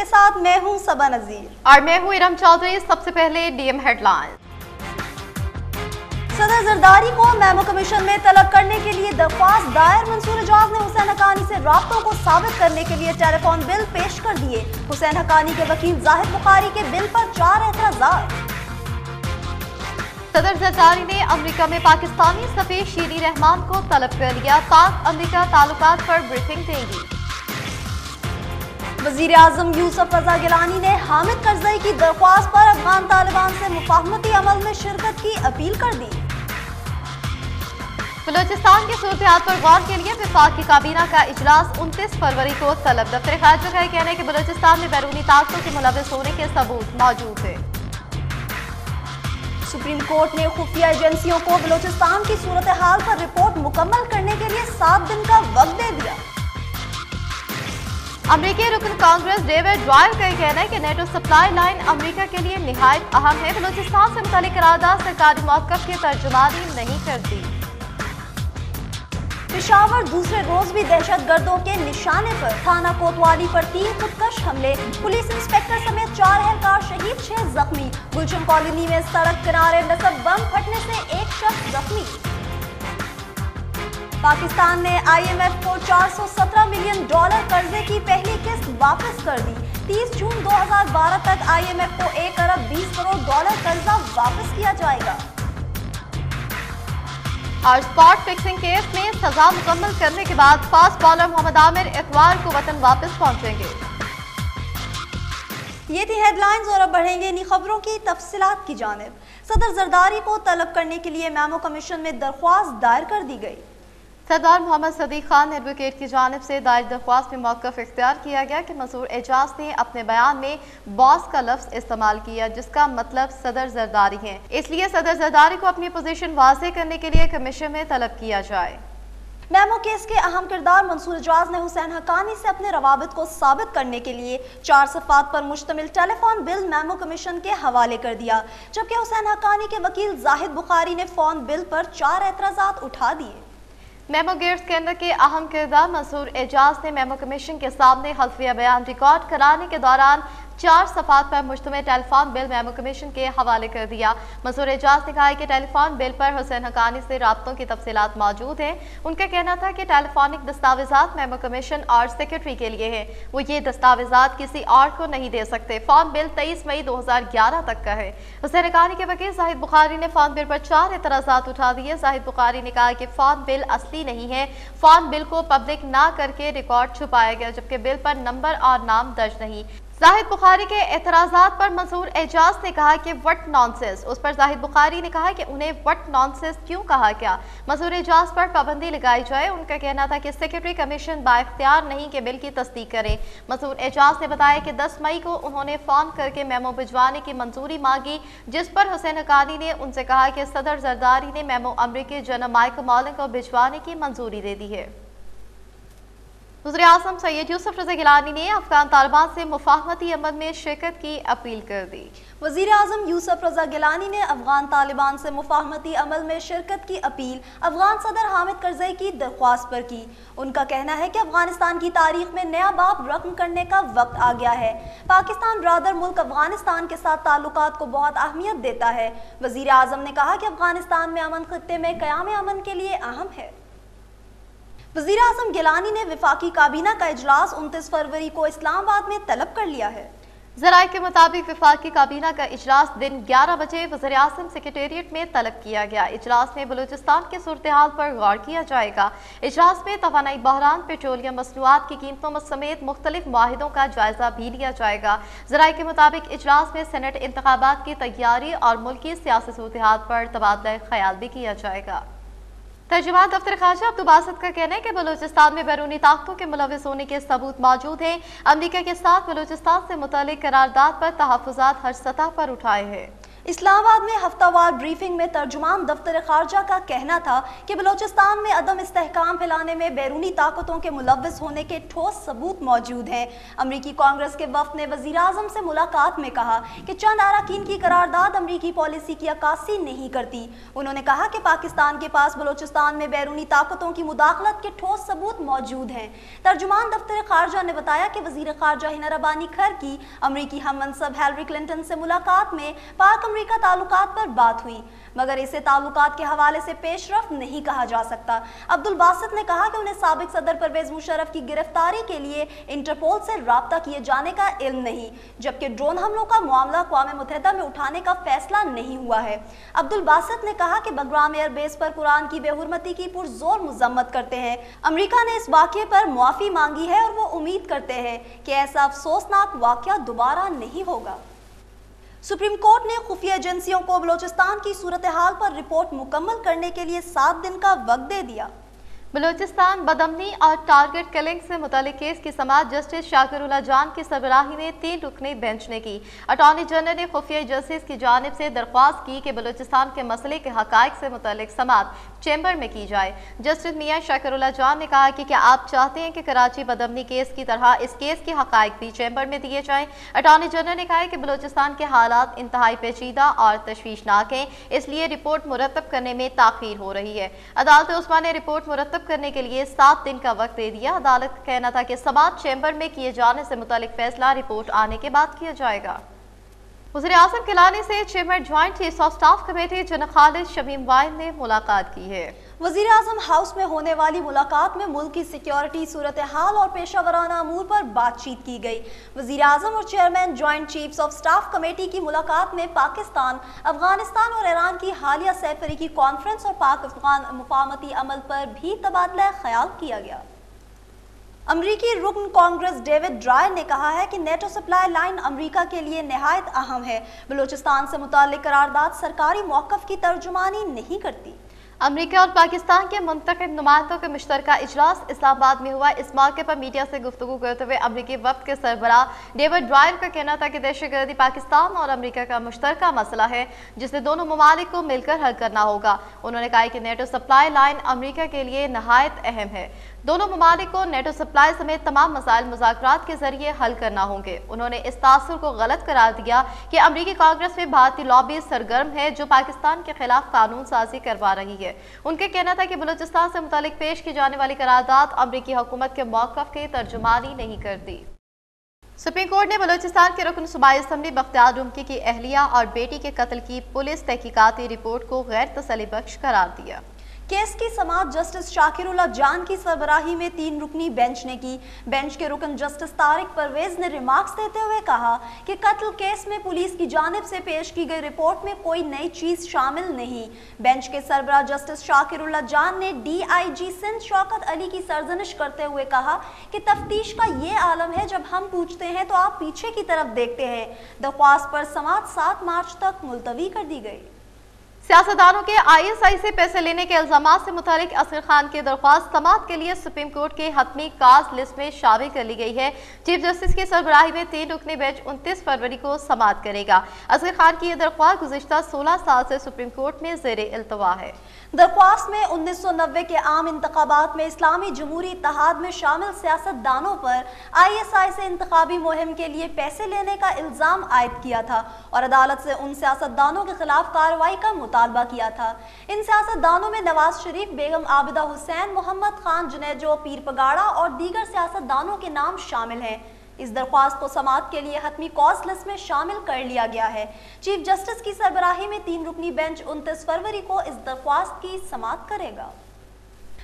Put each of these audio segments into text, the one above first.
के साथ मैं हूं सबा नजीर और मैं हूं इरम चौधरी। सबसे पहले डीएम हेडलाइन। सदर जरदारी को मेमो कमीशन में तलब करने के लिए दरख्वास्त दायर। मंसूर एजाज ने हुसैन हक्कानी से राब्तों को साबित करने के लिए टेलीफोन बिल पेश कर दिए। हुसैन हक्कानी के वकील जाहिद बुखारी के बिल पर 4 एतराजात। सदर जरदारी ने अमेरिका में पाकिस्तानी सफीर शीरी रहमान को तलब कर लिया। पाक अमेरिका ताल्लुकात पर ब्रीफिंग देंगी। वजीर आजम यूसुफ रजा गिलानी ने हामिद करजई की दरख्वास्त पर अफगान तालिबान से मुफाहमती अमल में शिरकत की अपील कर दी। बलोचिस्तान की सूरत-ए-हाल पर गौर के लिए वफाकी काबीना का इजलास 29 फरवरी को तलब। दफ्तर खारजा का कहना है कि बलोचिस्तान में बैरूनी ताकतों के मुलविस होने के सबूत मौजूद है। सुप्रीम कोर्ट ने खुफिया एजेंसियों को बलोचिस्तान की सूरत-ए-हाल पर रिपोर्ट मुकम्मल करने के लिए 7 दिन का वक्त दे दिया। अमेरिकी रुकन कांग्रेस डेविड रॉयल का कहना है कि नेटो सप्लाई लाइन अमेरिका के लिए निहायत अहम है। बलोचिस्तान से मुतालिक करारदाद सरकारी मौक़िफ़ की तर्जुमानी नहीं करती। पेशावर दूसरे रोज भी दहशतगर्दों के निशाने पर। थाना कोतवाली पर 3 खुदकश हमले। पुलिस इंस्पेक्टर समेत 4 एहलकार शहीद, 6 जख्मी। गुलशन कॉलोनी में सड़क किनारे नस्ब बम फटने से 1 शख्स जख्मी। पाकिस्तान ने IMF को $417 मिलियन कर्जे की पहली किस्त वापस कर दी। 30 जून 2012 तक IMF को $1 अरब 20 करोड़ कर्जा वापस किया जाएगा। और स्पॉट फिक्सिंग केस में सजा मुकम्मल करने के बाद फास्ट बॉलर मोहम्मद आमिर इतवार को वतन वापस पहुंचेंगे। ये थी हेडलाइंस और अब बढ़ेंगे इन्हीं खबरों की तफसीलात की जानिब। सदर जरदारी को तलब करने के लिए मेमो कमीशन में दरख्वास्त दायर कर दी गई। सरदार मोहम्मद सदीक खान एडवोकेट की जानिब से दायर दरख्वास्त में मौक़िफ़ इख्तियार किया गया कि मंसूर एजाज ने अपने बयान में बॉस का लफ्ज़ इस्तेमाल किया, जिसका मतलब सदर जरदारी है। इसलिए सदर जरदारी को अपनी पोजीशन वाज़ेह करने के लिए कमीशन में तलब किया जाए। मेमो केस के अहम किरदार मंसूर एजाज ने हुसैन हक्कानी से अपने रवाबित को साबित करने के लिए 4 सफ़ात पर मुश्तमिल टेलीफोन बिल मेमो कमीशन के हवाले कर दिया, जबकि हुसैन हक्कानी के वकील जाहिद बुखारी ने फोन बिल पर 4 एतराजात उठा दिए। मेमो गेट्स के अंदर के अहम किरदार मंसूर एजाज ने मेमो कमीशन के सामने हल्फिया बयान रिकॉर्ड कराने के दौरान 4 सफ़ात पर मुश्तमिल टेलीफोन बिल मेमो कमीशन के हवाले कर दिया। मंसूर एजाज ने कहा कि टेलीफोन बिल पर हुसैन हक्कानी से राब्तों की तफसीलात मौजूद हैं। उनका कहना था कि टेलीफोनिक दस्तावेजात मेमो कमीशन और सेक्रेटरी के लिए हैं, वो ये दस्तावेजात किसी और को नहीं दे सकते। फोन बिल 23 मई 2011 तक का है। हुसैन हक्कानी के वकील जाहिद बुखारी ने फोन बिल पर 4 एतराजात उठा दिए। जाहिद बुखारी ने कहा कि फोन बिल असली नहीं है, फोन बिल को पब्लिक ना करके रिकॉर्ड छुपाया गया, जबकि बिल पर नंबर और नाम दर्ज नहीं। जाहिद बुखारी के एतराज़ात पर मंसूर एजाज ने कहा कि व्हाट नॉनसेंस। उस पर जाहिद बुखारी ने कहा कि उन्हें व्हाट नॉनसेंस क्यों कहा गया, मंसूर एजाज पर पाबंदी लगाई जाए। उनका कहना था कि सेक्रेटरी कमीशन बाइख्तियार नहीं कि बिल की तस्दीक करे। मंसूर एजाज ने बताया कि 10 मई को उन्होंने फोन करके मेमो भिजवाने की मंजूरी मांगी, जिस पर हुसैन हक्कानी ने उनसे कहा कि सदर जरदारी ने मेमो अमरीकी जनरल माइकल मॉलिन को भिजवाने की मंजूरी दे दी है। वज़ीर आज़म सैयद यूसुफ रज़ा गिलानी ने अफगान तालिबान से मुफाहमती अमल में शिरकत की अपील कर दी। वज़ीर आज़म यूसुफ रज़ा गिलानी ने अफगान तालिबान से मुफाहमती अमल में शिरकत की अपील अफगान सदर हामिद करजई की दरख्वास्त पर की। उनका कहना है कि अफगानिस्तान की तारीख में नया बाब रकम करने का वक्त आ गया है। पाकिस्तान ब्रादर मुल्क अफगानिस्तान के साथ ताल्लुकात को बहुत अहमियत देता है। वज़ीर आज़म ने कहा कि अफगानिस्तान में अमन खित्ते में क़याम अमन के लिए अहम है। वज़ीर आज़म गिलानी ने वफाकी काबीना का इजलास 29 फरवरी को इस्लामाबाद में तलब कर लिया है। ज़राए के मुताबिक वफाकी काबीना का इजलास दिन 11 बजे वज़ीर आज़म सेक्रेटेरिएट में तलब किया गया। इजलास में बलूचिस्तान की सूरत-ए-हाल पर गौर किया जाएगा। इजलास में तवानाई बहरान, पेट्रोलियम मसनूआत की कीमतों समेत मुख्तलिफ मुआहिदों का जायजा भी लिया जाएगा। ज़राए के मुताबिक इजलास में सेनेट इंतखाबात की तैयारी और मुल्की सियासी सूरत-ए-हाल पर तबादला ख्याल भी किया जाएगा। तर्जुमान दफ्तर खारजा अब्दुल का कहना है कि बलूचिस्तान में बैरूनी ताकतों के मुलविस होने के सबूत मौजूद हैं। अमेरिका के साथ बलूचिस्तान से मुतालिक करारदाद पर तहफ़्फ़ुज़ात हर सतह पर उठाए हैं। इस्लामाबाद में हफ्तावार ब्रीफिंग में तर्जुमान दफ्तर खारजा का कहना था कि बलोचिस्तान में अदम इस्तेहकाम फैलाने में बैरूनी ताकतों के मुलव्विस होने के ठोस सबूत मौजूद हैं। अमरीकी कांग्रेस के वफ्द ने वज़ीर आज़म से मुलाकात में कहा कि चंद अरकान की करारदाद अमरीकी पॉलिसी की अक्कासी नहीं करती। उन्होंने कहा कि पाकिस्तान के पास बलोचिस्तान में बैरूनी ताकतों की मुदाखलत के ठोस सबूत मौजूद हैं। तर्जुमान दफ्तर खारजा ने बताया कि वज़ीर खारजा हिना रब्बानी खैर की अमरीकी हम मनसब हिलरी क्लिंटन से मुलाकात में पाक अमरीका ताल्लुकात पर बात हुई, मगर इसे ताल्लुकात के हवाले से पेशरफ्त नहीं कहा जा सकता। अब्दुल बासित ने कहा कि उन्हें साबिक सदर परवेज मुशर्रफ की गिरफ्तारी के लिए इंटरपोल से राब्ता किए जाने का इल्म नहीं, जबकि ड्रोन हमलों का मामला अक़वाम मुत्तहिदा में उठाने का फैसला नहीं हुआ है। अब्दुल बासित ने कहा कि बगराम एयरबेस पर कुरान की बेहुरमती की पुरजोर मजम्मत करते हैं। अमरीका ने इस वाक़े पर मुआफ़ी मांगी है और वो उम्मीद करते हैं कि ऐसा अफसोसनाक वाक़या दोबारा नहीं होगा। सुप्रीम कोर्ट ने खुफिया एजेंसियों को बलोचिस्तान की सूरत हाल पर रिपोर्ट मुकम्मल करने के लिए 7 दिन का वक्त दे दिया। बलूचिस्तान बदमनी और टारगेट किलिंग से मुतालिक केस की समाअत जस्टिस शाकिरुल्लाह जान की सरबराही में 3 रुकनी बेंच ने की। अटॉर्नी जनरल ने खुफिया एजेंसीज की जानिब से दरख्वास्त की कि बलूचिस्तान के मसले के हकायक से मुतालिक समाअत चैम्बर में की जाए। जस्टिस मियां शाकिरुल्लाह जान ने कहा कि क्या आप चाहते हैं कि कराची बदमनी केस की तरह इस केस के हकायक भी चैम्बर में दिए जाएं। अटॉर्नी जनरल ने कहा कि बलूचिस्तान के हालात इंतहाई पेचीदा और तशवीशनाक हैं, इसलिए रिपोर्ट मुरतब करने में ताखीर हो रही है। अदालत उस्मा ने रिपोर्ट मुरतब करने के लिए 7 दिन का वक्त दे दिया। अदालत का कहना था कि समाअत चैम्बर में किए जाने से मुतालिक फैसला रिपोर्ट आने के बाद किया जाएगा। वज़ीर आज़म गिलानी से chairman joint chief of staff committee जनाब खालिद शमीम वाइल ने मुलाकात की है। वज़ीर आज़म हाउस में होने वाली मुलाकात में मुल्क की सिक्योरिटी सूरत हाल और पेशावराना अमूर पर बातचीत की गई। वज़ीर आज़म और chairman joint chiefs of staff committee की मुलाकात में पाकिस्तान, अफगानिस्तान और ईरान की हालिया सैफरी कॉन्फ्रेंस और पाक अफगान मुफाहमती अमल पर भी तबादला ख्याल किया गया। अमरीकी रुकन कांग्रेस डेविड ड्रायर ने कहा है कि नेटो सप्लाई लाइन अमरीका के लिए नहायत अहम है। बलूचिस्तान से मुताल्लिक करारदाद सरकारी मौक़िफ़ की तर्जुमानी नहीं करती। अमरीका और पाकिस्तान के मुंतखब नुमाइंदों के मुश्तरका इजलास इस्लामाबाद में हुआ। इस मौके पर मीडिया से गुफ्तगू करते हुए अमरीकी वफ्द के सरबराह डेविड ड्रायर का कहना था कि दहशतगर्दी पाकिस्तान और अमरीका का मुश्तरका मसला है जिसे दोनों ममालिक को मिलकर हल करना होगा। उन्होंने कहा कि नेटो सप्लाई लाइन अमरीका के लिए नहायत अहम है। दोनों ममालिक को नेटो सप्लाई समेत तमाम मसाइल मुज़ाकरात के जरिए हल करना होंगे। उन्होंने इस तासुर को गलत करार दिया कि अमरीकी कांग्रेस में भारतीय लॉबी सरगर्म है जो पाकिस्तान के खिलाफ कानून साजी करवा रही है। उनके कहना था कि बलूचिस्तान से मुतालिक पेश की जाने वाली करारदाद अमरीकी हुकूमत के मौक़िफ़ की तर्जुमानी नहीं करती। सुप्रीम कोर्ट ने बलूचिस्तान के रुकन सूबाई असम्बली बख्तियार रुमकी की अहलिया और बेटी के कत्ल की पुलिस तहकीकाती रिपोर्ट को गैर तसल्ली बख्श करार दिया। केस की समाअत जस्टिस शाकिरुल्लाह जान की सरबराही में 3 रुकनी बेंच ने की। बेंच के रुकन जस्टिस तारिक परवेज ने रिमार्क्स देते हुए कहा कि कत्ल केस में पुलिस की जानिब से पेश की गई रिपोर्ट में कोई नई चीज शामिल नहीं। बेंच के सरबराह जस्टिस शाकिरुल्लाह जान ने DIG सिंध शौकत अली की सरजनिश करते हुए कहा कि तफ्तीश का ये आलम है, जब हम पूछते हैं तो आप पीछे की तरफ देखते हैं। दरख्वास्त पर समाअत 7 मार्च तक मुलतवी कर दी गई। सियासतदानों के ISI से पैसे लेने के इल्जामात से मुतालिक असगर खान की दरख्वास्त समाअत के लिए सुप्रीम कोर्ट के हतमी काज लिस्ट में शामिल कर ली गई है। चीफ जस्टिस की सरबराही में 3 रुकनी बेंच 29 फरवरी को समाअत करेगा। असगर खान की यह दरख्वास्त गुज़िश्ता 16 साल से सुप्रीम कोर्ट में ज़ेरे इल्तवा है। दरख्वास्त में 1990 के आम इंतखाबात में इस्लामी जमहूरी इत्तेहाद में शामिल सियासतदानों पर ISI से इंतखाबी मुहिम के लिए पैसे लेने का इल्ज़ाम आयद किया था और अदालत से उन सियासतदानों के खिलाफ कार्रवाई का मुतालबा किया था। इन सियासतदानों में नवाज शरीफ, बेगम आबिदा हुसैन, मोहम्मद खान जुनेजो, पीर पगाड़ा और दीगर सियासतदानों के नाम शामिल हैं। इस दरख्वास्त को समाअत के लिए हतमी कॉज लिस्ट में शामिल कर लिया गया है। चीफ जस्टिस की सरबराही में 3 रुकनी बेंच 29 फरवरी को इस दरख्वास्त की समाअत करेगा।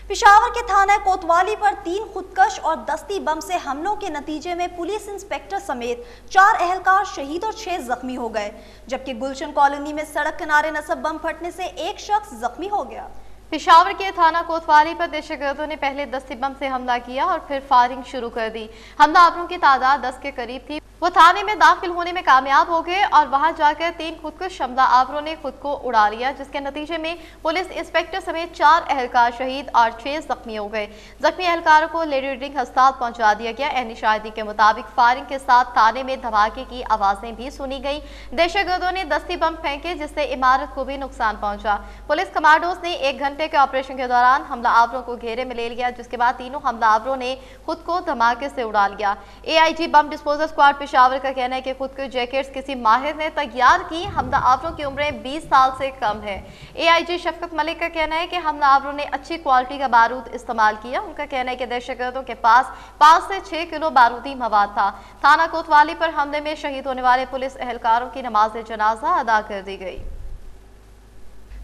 पेशावर के थाना कोतवाली पर 3 खुदकश और दस्ती बम से हमलों के नतीजे में पुलिस इंस्पेक्टर समेत 4 अहलकार शहीद और 6 जख्मी हो गए, जबकि गुलशन कॉलोनी में सड़क किनारे नसब बम फटने से एक शख्स जख्मी हो गया। पेशावर के थाना कोतवाली पर दहशतगर्दों ने पहले दस्ती बम से हमला किया और फिर फायरिंग शुरू कर दी। हमलावरों की तादाद 10 के करीब थी। वो थाने में दाखिल होने में कामयाब हो गए और वहां जाकर 3 खुदकुश हमला आवरों ने खुद को उड़ा लिया, जिसके नतीजे में पुलिस इंस्पेक्टर समेत 4 अहलकार शहीद और 6 जख्मी हो गए। जख्मी अहलकारों को लेडी रीडिंग अस्पताल पहुंचा दिया गया। एनी शाहिदी के मुताबिक फायरिंग के साथ थाने में धमाके की आवाजें भी सुनी गई। दहशतगर्दों ने दस्ती बम फेंके, जिससे इमारत को भी नुकसान पहुंचा। पुलिस कमांडोज ने 1 घंटे के ऑपरेशन के दौरान हमला आवरों को घेरे में ले लिया, जिसके बाद तीनों हमला आवरों ने खुद को धमाके से उड़ा लिया। AIG bomb disposal squad Peshawar का कहना है कि खुद को जैकेट्स किसी माहिर ने तैयार की। हमला आवरों की उम्रें 20 साल से कम है। AIG शफकत मलिक का कहना है कि हमला आवरों ने अच्छी क्वालिटी का बारूद इस्तेमाल किया। उनका कहना है कि दहशतगर्दों के पास 5 से 6 किलो बारूदी मवाद था। थाना कोतवाली पर हमले में शहीद होने वाले पुलिस एहलकारों की नमाज जनाजा अदा कर दी गई।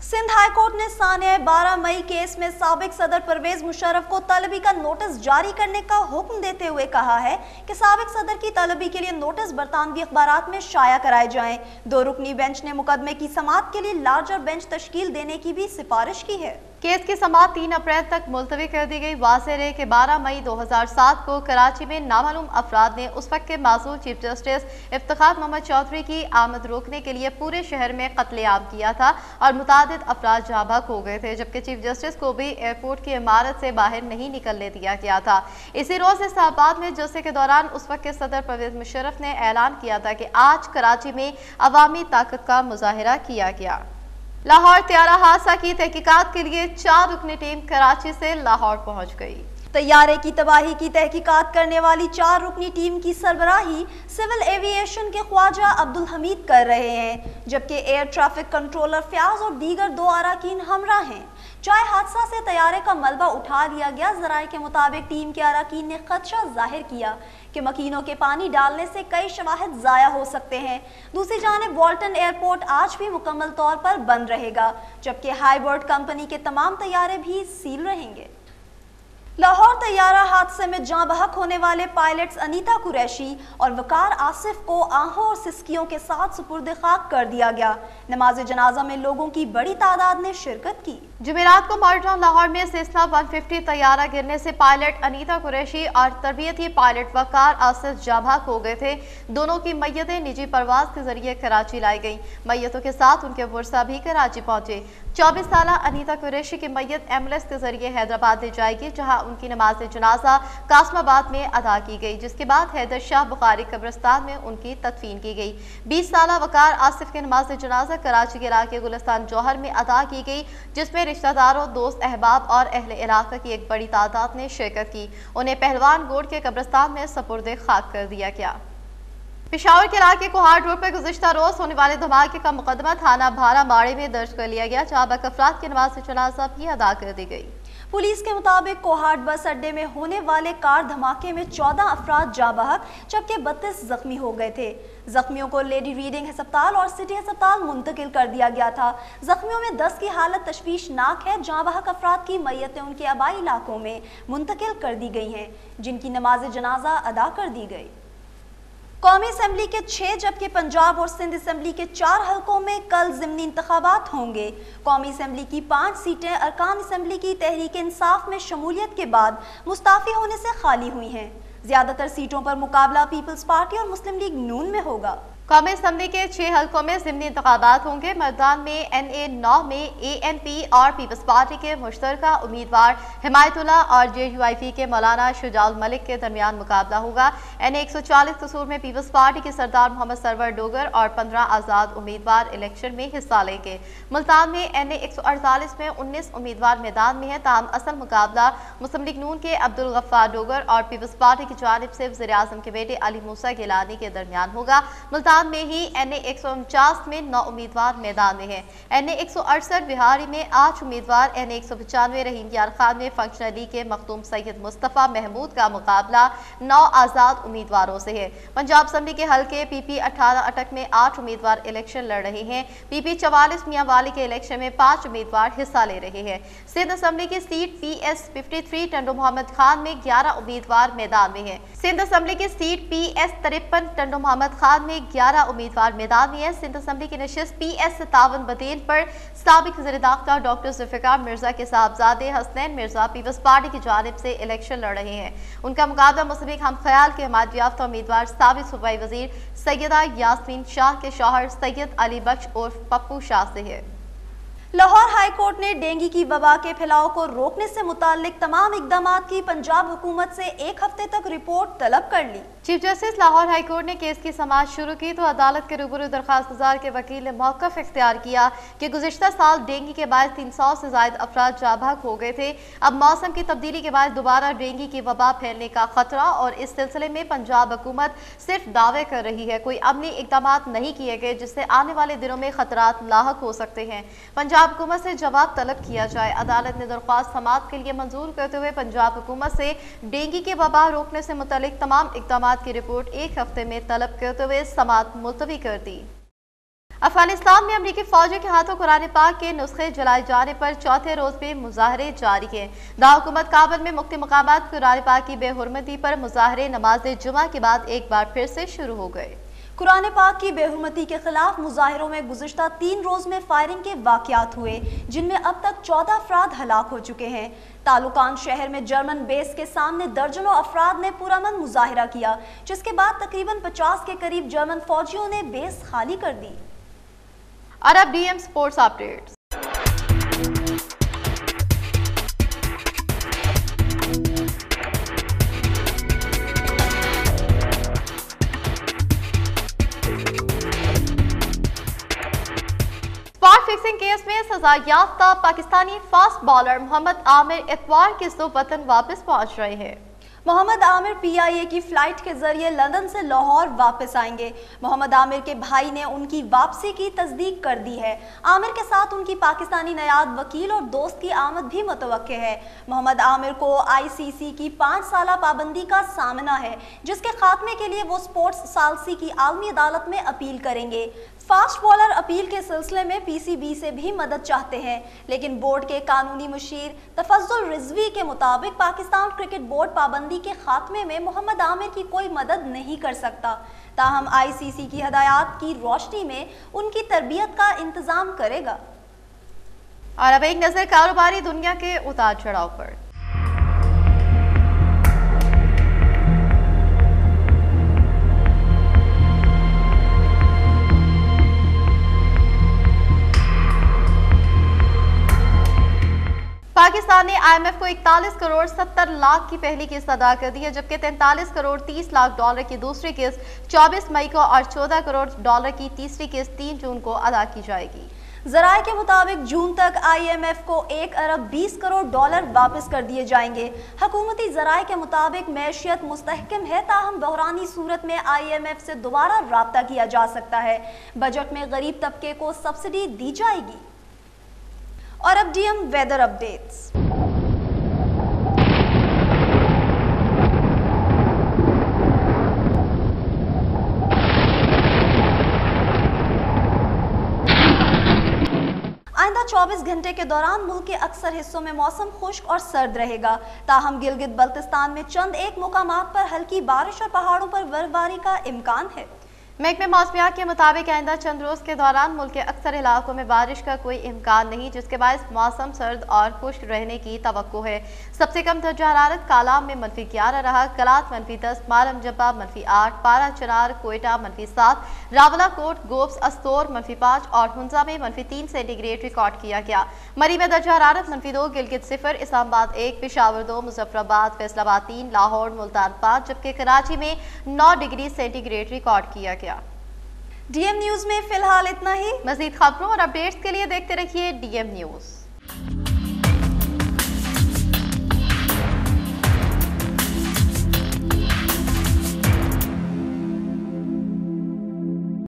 सिंध हाई कोर्ट ने सानिया 12 मई केस में साबिक सदर परवेज मुशर्रफ को तलबी का नोटिस जारी करने का हुक्म देते हुए कहा है कि साबिक सदर की तलबी के लिए नोटिस बरतानवी अखबारात में शाया कराए जाएं। 2 रुकनी बेंच ने मुकदमे की समाअत के लिए लार्जर बेंच तश्कील देने की भी सिफारिश की है। केस की समाअत 3 अप्रैल तक मुलतवी कर दी गई। वाज़ेह रहे कि 12 मई 2007 को कराची में नामालूम अफराद ने उस वक्त के मासूम चीफ जस्टिस इफ्तिखार मोहम्मद चौधरी की आमद रोकने के लिए पूरे शहर में कत्लेआम किया था और मुतादिद अफराद जहाँ बहक हो गए थे, जबकि चीफ जस्टिस को भी एयरपोर्ट की इमारत से बाहर नहीं निकलने दिया गया था। इसी रोज इस्लामाबाद में जलसे के दौरान उस वक्त के सदर परवेज मुशर्रफ ने ऐलान किया था कि आज कराची में अवामी ताकत का मुजाहिरा किया गया। लाहौर त्यारा हादसा की तहकीकात के लिए 4 रुकनी टीम कराची से लाहौर पहुंच गई। तैयारे की तबाही की तहकीकात करने वाली 4 रुकनी टीम की सरबराही सिविल एविएशन के ख्वाजा अब्दुल हमीद कर रहे हैं, जबकि एयर ट्रैफिक कंट्रोलर फयाज और दीगर 2 अराकीन हमरा हैं। चाहे हादसा से तैयारे का मलबा उठा लिया गया, जराये के मुताबिक टीम के अराकीन ने खदशा जाहिर किया कि मकीनों के पानी डालने से कई शवाहिद ज़ाया हो सकते हैं। दूसरी जानिब वॉल्टन एयरपोर्ट आज भी मुकम्मल तौर पर बंद रहेगा, जबकि हाईबर्ड कंपनी के तमाम तैयारे भी सील रहेंगे। लाहौर तैयारा हादसे में जाँ बहक होने वाले पायलट्स अनीता कुरैशी और वकार आसिफ को आहों और सिस्कियों के साथ सुपुर्द खाक कर दिया गया। नमाज जनाजा में लोगों की बड़ी तादाद ने शिरकत की। जुमेरात को मॉडर्न लाहौर में सेस्ना 150 तैयारा गिरने से पायलट अनीता कुरैशी और तरबियती पायलट वकार आसिफ जाँ बहक हो गए थे। दोनों की मैयतें निजी परवाज के जरिए कराची लाई गई। मैयतों के साथ उनके वर्सा भी कराची पहुंचे। 24 साला अनीता कुरैशी की मैयत एम्बुलेंस के जरिए हैदराबाद ले जाएगी, जहां उनकी नमाज जनाजा कासमाबाद में अदा की गई, जिसके बाद हैदर शाह बुखारी कब्रिस्तान में उनकी तदफीन की गई। 20 साला वकार आसिफ की नमाज जनाजा कराची के इलाके गुलिस्तान जौहर में अदा की गई, जिसमें रिश्तेदारों, दोस्त, अहबाब और अहले इलाका की एक बड़ी तादाद ने शिरकत की। उन्हें पहलवान गोड के कब्रिस्तान में सपुर्द खाक कर दिया गया। पेशावर के इलाके कोहाट रोड पर गुज़िश्ता रोज होने वाले धमाके का मुकदमा थाना भारा माड़े में दर्ज कर लिया गया, जहां बक अफराद की नमाज जनाजा भी अदा कर दी गई। पुलिस के मुताबिक कोहाट बस अड्डे में होने वाले कार धमाके में 14 अफराद जाँ बहक जबकि 32 जख्मी हो गए थे। जख्मियों को लेडी रीडिंग अस्पताल और सिटी अस्पताल मुंतकिल कर दिया गया था। जख्मियों में 10 की हालत तशवीशनाक है। जाँ बहक अफराद की मैयतें उनके आबाई इलाकों में मुंतकिल कर दी गई हैं, जिनकी नमाज जनाजा अदा कर दी गई। कौमी असम्बली के 6 जबकि पंजाब और सिंध असम्बली के 4 हलकों में कल ज़िमनी इंतखाबात होंगे। कौमी असम्बली की 5 सीटें अरकान असम्बली की तहरीक इंसाफ में शमूलियत के बाद मुस्ताफ़ी होने से खाली हुई हैं। ज़्यादातर सीटों पर मुकाबला पीपल्स पार्टी और मुस्लिम लीग नून में होगा। कौमी असम्बली के 6 हलकों में ज़िमनी इंतखाबात होंगे। मैदान में NA 9 में ANP और पीपल्स पार्टी के मुश्तरका उम्मीदवार हिमायतुल्लाह और JUIP के मौलाना शुजाउल मलिक के दरमियान मुकाबला होगा। NA 140 कसूर में पीपल्स पार्टी के सरदार मोहम्मद सरवर डोगर और 15 आज़ाद उम्मीदवार इलेक्शन में हिस्सा लेंगे। मुल्तान में NA 148 में 19 उम्मीदवार मैदान में है। ताहम असल मुकाबला मुस्लिम लीग नून के अब्दुल गफ्फार डोगर और पीपल्स पार्टी की जानिब से वज़ीर आज़म के बेटे अली मूसा गिलानी के दरमियान होगा। मुल्तान में ही NA 149 में 9 उम्मीदवार मैदान में हैं। NA 168 बिहारी में 8 उम्मीदवार, NA 195 रहीम यार खान में फंक्शनल लीग के मखदूम सैयद मुस्तफ़ा महमूद का मुकाबला 9 आज़ाद उम्मीदवारों से है। पंजाब असम्बली के हल्के PP 18 अटक में 8 उम्मीदवार इलेक्शन लड़ रहे हैं। PP 44 मियां वाली के इलेक्शन में 5 उम्मीदवार हिस्सा ले रहे हैं। सिंध असम्बली की सीट PS 53 टंडो मोहम्मद खान में 11 उम्मीदवार मैदान में है। सिंध असम्बली की सीट PS 53 टंडो मोहम्मद खान में 11 उम्मीदवार मैदान में हैं। सिंध असम्बली की नशिस्त PS 57 बदेन पर साबिक वज़ीर दाखिला डॉक्टर जुल्फ़िकार मिर्जा के साहबजादे हसनैन मिर्जा पीपल्स पार्टी की जानिब से इलेक्शन लड़ रहे हैं। उनका मुकाबला मुस्लिम हम ख्याल के हमायत याफ्ता उम्मीदवार साबिक सूबाई वजीर सैयदा यास्मीन शाह के शौहर सैयद अली बख्श उर्फ पप्पू शाह से है। लाहौर हाई कोर्ट ने डेंगू की वबा के फैलाव को रोकने से मुताल्लिक तमाम इकदामात की पंजाब हुकूमत से 1 हफ्ते तक रिपोर्ट तलब कर ली। Chief justice Lahore high court ने केस की समाअत शुरू की तो अदालत के रूबरू दरखास्त गुजार के वकील ने मौक़िफ़ इख्तियार किया कि गुज़िश्ता साल डेंगू के बाद 300 से ज़ायद अफराद जाबाक हो गए थे। अब मौसम की तब्दीली के बाद दोबारा डेंगू की वबा फैलने का खतरा, और इस सिलसिले में पंजाब हुकूमत सिर्फ दावे कर रही है, कोई अमली इक़दामात नहीं किए गए जिससे आने वाले दिनों में खतरात लाहक हो सकते हैं। पंजाब हुकूमत से जवाब तलब किया जाए। अदालत ने दरख्वास्त समाअत के लिए मंजूर करते हुए पंजाब हुकूमत से डेंगू के वबा रोकने से मुतल्लिक तमाम इक़दामात की रिपोर्ट 1 हफ्ते में तलब करते हुए समाअत मुलतवी कर दी। अफगानिस्तान में अमरीकी फौजी के हाथों कुरान पाक के नुस्खे जलाए जाने पर चौथे रोज में मुजाहरे जारी हैं। दाहुकूमत काबुल में मुख्तलिफ मकामात कुरान पाक की बेहुरमती पर मुजाहरे नमाज जुमा के बाद एक बार फिर से शुरू हो गए। कुरान पाक की बेहुरमती के खिलाफ मुजाहिरों में गुज़िश्ता 3 रोज में फायरिंग के वाक़यात हुए, जिनमें अब तक 14 अफराद हलाक हो चुके हैं। तालुकान शहर में जर्मन बेस के सामने दर्जनों अफराद ने पुरअमन मुजाहिरा किया, जिसके बाद तकरीबन 50 के करीब जर्मन फौजियों ने बेस खाली कर दी। अरब DM sports updates. Fixing case में सजा याफ्ता पाकिस्तानी फास्ट बॉलर मोहम्मद आमिर इतवार के सुबह वतन वापस पहुंच रहे हैं। मोहम्मद आमिर PIA की फ्लाइट के जरिए लंदन से लाहौर वापस आएंगे। मोहम्मद आमिर के भाई ने उनकी वापसी की तस्दीक कर दी है। आमिर के साथ उनकी पाकिस्तानी नयाद वकील और दोस्त की आमद भी मुतवक्के है। मोहम्मद आमिर को ICC की 5 साला पाबंदी का सामना है, जिसके खात्मे के लिए वो स्पोर्ट्स सालसी की आलमी अदालत में अपील करेंगे। फास्ट बॉलर अपील के सिलसिले में PCB से भी मदद चाहते हैं, लेकिन बोर्ड के कानूनी मुशीर तफज्जुल रिजवी के मुताबिक पाकिस्तान क्रिकेट बोर्ड पाबंदी के खात्मे में मोहम्मद आमिर की कोई मदद नहीं कर सकता। ताहम ICC की हदायत की रोशनी में उनकी तरबियत का इंतजाम करेगा। और अब एक नजर कारोबारी दुनिया के उतार चढ़ाव पर। पाकिस्तान ने IMF को 41 करोड़ 70 लाख की पहली किस्त अदा कर दी है, जबकि 43 करोड़ 30 लाख डॉलर की दूसरी किस्त 24 मई को और 14 करोड़ डॉलर की तीसरी किस्त 3 जून को अदा की जाएगी। ज़राए के मुताबिक जून तक IMF को 1 अरब 20 करोड़ डॉलर वापस कर दिए जाएंगे। हुकूमती ज़राए के मुताबिक मैशियत मुस्तहकम है, ताहम बहरानी सूरत में IMF से दोबारा राब्ता किया जा सकता है। बजट में गरीब तबके को सब्सिडी दी जाएगी। और अब DM वेदर अपडेट्स। आइंदा 24 घंटे के दौरान मुल्क के अक्सर हिस्सों में मौसम खुश्क और सर्द रहेगा। ताहम गिलगित बल्तिस्तान में चंद एक मुकामात पर हल्की बारिश और पहाड़ों पर बर्फबारी का इम्कान है। महकमे मौसमियात के मुताबिक आइंदा चंद रोज के दौरान मुल्क के अक्सर इलाकों में बारिश का कोई इम्कान नहीं, जिसके बायस मौसम सर्द और खुश्क रहने की तवक्को है। सबसे कम दर्जा हरारत कालाम में -11 रहा, कलात -10, मालम जब्बा -8, पारा चनार कोयटा -7, रावलाकोट गोब्स अस्तोर -5 और हुंजा में -3 सेंटीग्रेड रिकॉर्ड किया गया। मरी में दर्जा हरारत -2, गिलगित 0, इस्लामाबाद 1, पेशावर 2, मुजफ्फराबाद फैसलाबाद 3, लाहौर मुल्तान 5, जबकि कराची में 9 डिग्री सेंटीग्रेड रिकॉर्ड किया गया। DM न्यूज में फिलहाल इतना ही। मज़ीद खबरों और अपडेट्स के लिए देखते रहिए DM न्यूज।